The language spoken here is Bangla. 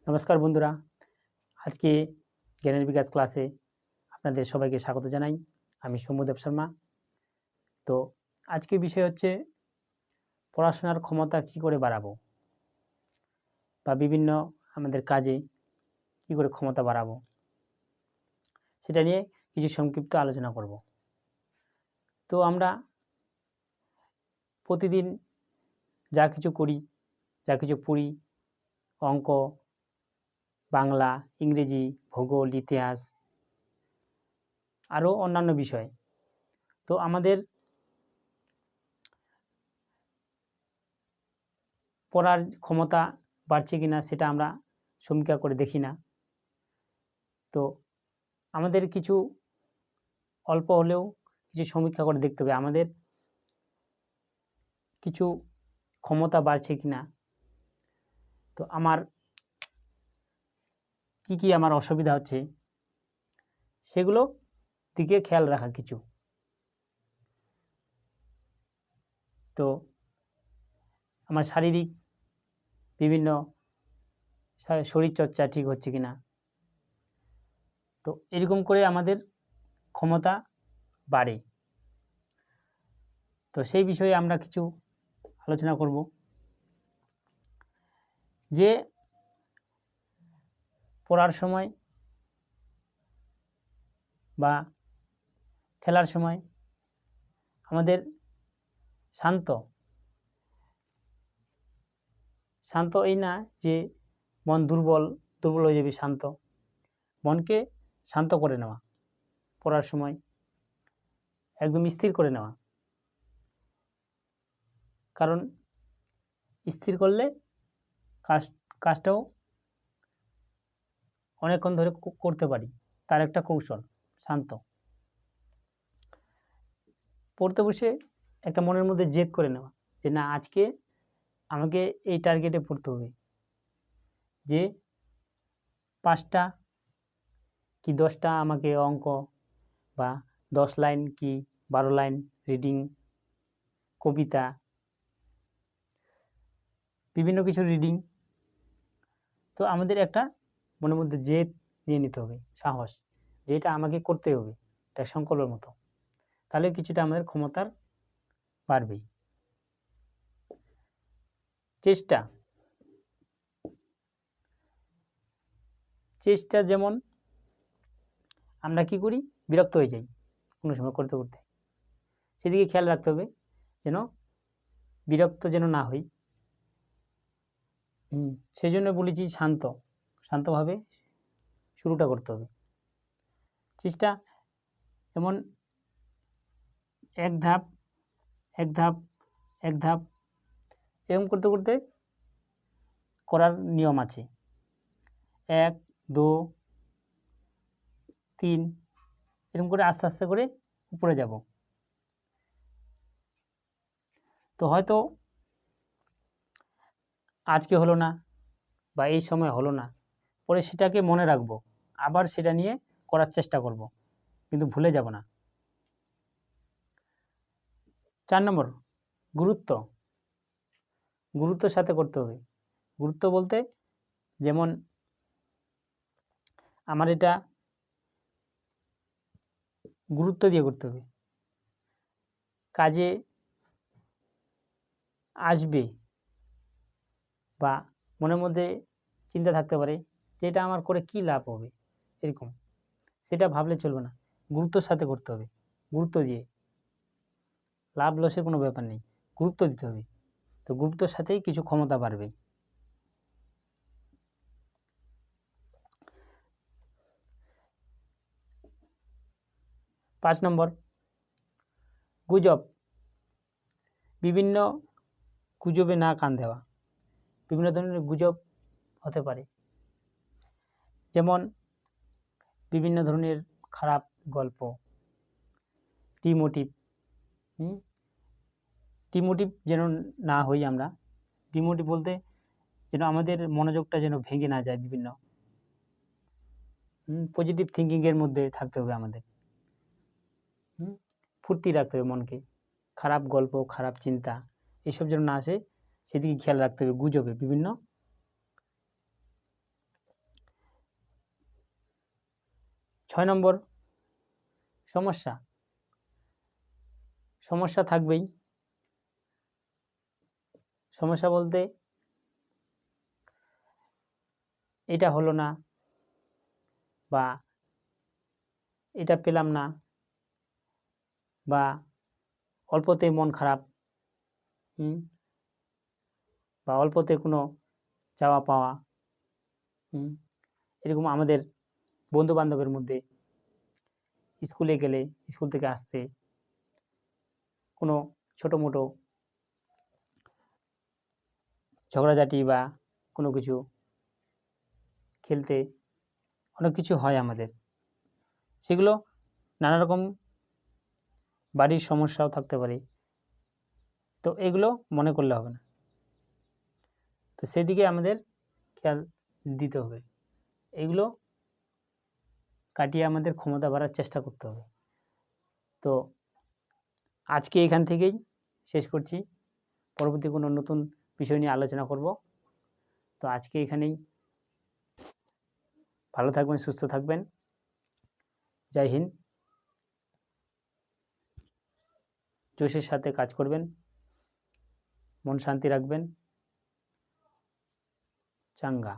নমস্কার বন্ধুরা, আজকে জ্ঞানের বিকাশ ক্লাসে আপনাদের সবাইকে স্বাগত জানাই। আমি সৌম্যদেব শর্মা। তো আজকের বিষয় হচ্ছে পড়াশোনার ক্ষমতা কী করে বাড়াবো, বা বিভিন্ন আমাদের কাজে কী করে ক্ষমতা বাড়াবো, সেটা নিয়ে কিছু সংক্ষিপ্ত আলোচনা করব। তো আমরা প্রতিদিন যা কিছু করি, যা কিছু পড়ি, অঙ্ক, বাংলা, ইংরেজি, ভূগোল, ইতিহাস, আরও অন্যান্য বিষয়, তো আমাদের পড়ার ক্ষমতা বাড়ছে কিনা সেটা আমরা সমীক্ষা করে দেখি না। তো আমাদের কিছু অল্প হলেও কিছু সমীক্ষা করে দেখতে হবে আমাদের কিছু ক্ষমতা বাড়ছে কিনা। তো আমার কি আমার অসুবিধা হচ্ছে সেগুলো দিকে খেয়াল রাখা কিছু। তো আমার শারীরিক বিভিন্ন শরীরচর্চা ঠিক হচ্ছে কিনা, তো এরকম করে আমাদের ক্ষমতা বাড়ে। তো সেই বিষয়ে আমরা কিছু আলোচনা করব যে পড়ার সময় বা খেলার সময় আমাদের শান্ত এই না যে মন দুর্বল হয়ে যাবে, মনকে শান্ত করে নেওয়া, পড়ার সময় একদম স্থির করে নেওয়া। কারণ স্থির করলে কাজটাও অনেকক্ষণ ধরে করতে পারি, তার একটা কৌশল শান্ত। পড়তে বসে একটা মনের মধ্যে জেদ করে নেওয়া যে না, আজকে আমাকে এই টার্গেটে পড়তে হবে, যে 5টা কি 10টা আমাকে অঙ্ক বা 10 লাইন কি 12 লাইন রিডিং, কবিতা, বিভিন্ন কিছু রিডিং। তো আমাদের একটা মনের মধ্যে জেদ নিয়ে নিতে হবে, সাহস, যেটা আমাকে করতে হবে, এটা সংকল্পের মতো। তাহলে কিছুটা আমাদের ক্ষমতার বাড়বে। চেষ্টা যেমন আমরা কি করি, বিরক্ত হয়ে যাই কোনো সময় করতে করতে, সেদিকে খেয়াল রাখতে হবে যেন বিরক্ত যেন না হই। সেই জন্য বলেছি শান্তভাবে শুরুটা করতে হবে। চেষ্টা যেমন এক ধাপ এরকম করতে করতে করার নিয়ম আছে। 1 2 3 এরকম করে আস্তে আস্তে করে উপরে যাব। তো হয়তো আজকে হলো না বা এই সময় হলো না, পরে সেটাকে মনে রাখবো, আবার সেটা নিয়ে করার চেষ্টা করব, কিন্তু ভুলে যাব না। 4 নম্বর, গুরুত্বর সাথে করতে হবে। গুরুত্ব বলতে যেমন আমার এটা গুরুত্ব দিয়ে করতে হবে, কাজে আসবে বা মনের মধ্যে চিন্তা থাকতে পারে যে এটা আমার করে কি লাভ হবে, এরকম সেটা ভাবলে চলবে না। গুরুত্বর সাথে করতে হবে, গুরুত্ব দিয়ে, লাভ লসের কোনো ব্যাপার নেই, গুরুত্ব দিতে হবে। তো গুরুত্বর সাথেই কিছু ক্ষমতা বাড়বে। 5 নম্বর, গুজব, বিভিন্ন গুজবে না কান দেওয়া। বিভিন্ন ধরনের গুজব হতে পারে, যেমন বিভিন্ন ধরনের খারাপ গল্প, ডিমোটিভ যেন না হই আমরা। ডিমোটিভ বলতে যেন আমাদের মনোযোগটা যেন ভেঙে না যায়, বিভিন্ন পজিটিভ থিঙ্কিংয়ের মধ্যে থাকতে হবে আমাদের। ফুর্তি রাখতে হবে মনকে, খারাপ গল্প, খারাপ চিন্তা এসব যেন না আসে, সেদিকে খেয়াল রাখতে হবে। গুজবে বিভিন্ন 6 নম্বর সমস্যা। সমস্যা থাকবেই। সমস্যা বলতে এটা হলো না বা এটা পেলাম না বা অল্পতেই মন খারাপ, বা অল্পতে কোনো চাওয়া পাওয়া, এরকম আমাদের বন্ধু বান্ধবের মধ্যে স্কুলে গেলে, স্কুল থেকে আসতে কোনো ছোটো মোটো ঝগড়াঝাটি বা কোনো কিছু খেলতে অনেক কিছু হয় আমাদের, সেগুলো নানা রকম বাড়ির সমস্যাও থাকতে পারে। তো এগুলো মনে করলে হবে না, তো সেদিকে আমাদের খেয়াল দিতে হবে। এগুলো কাটিয়ে আমাদের ক্ষমতা বাড়ার চেষ্টা করতে হবে। তো আজকে এখান থেকেই শেষ করছি, পরবর্তী কোনো নতুন বিষয় নিয়ে আলোচনা করব। তো আজকে এখানেই, ভালো থাকবেন, সুস্থ থাকবেন। জয় হিন্দ। জোশের সাথে কাজ করবেন, মন শান্তি রাখবেন। চাঙ্গা।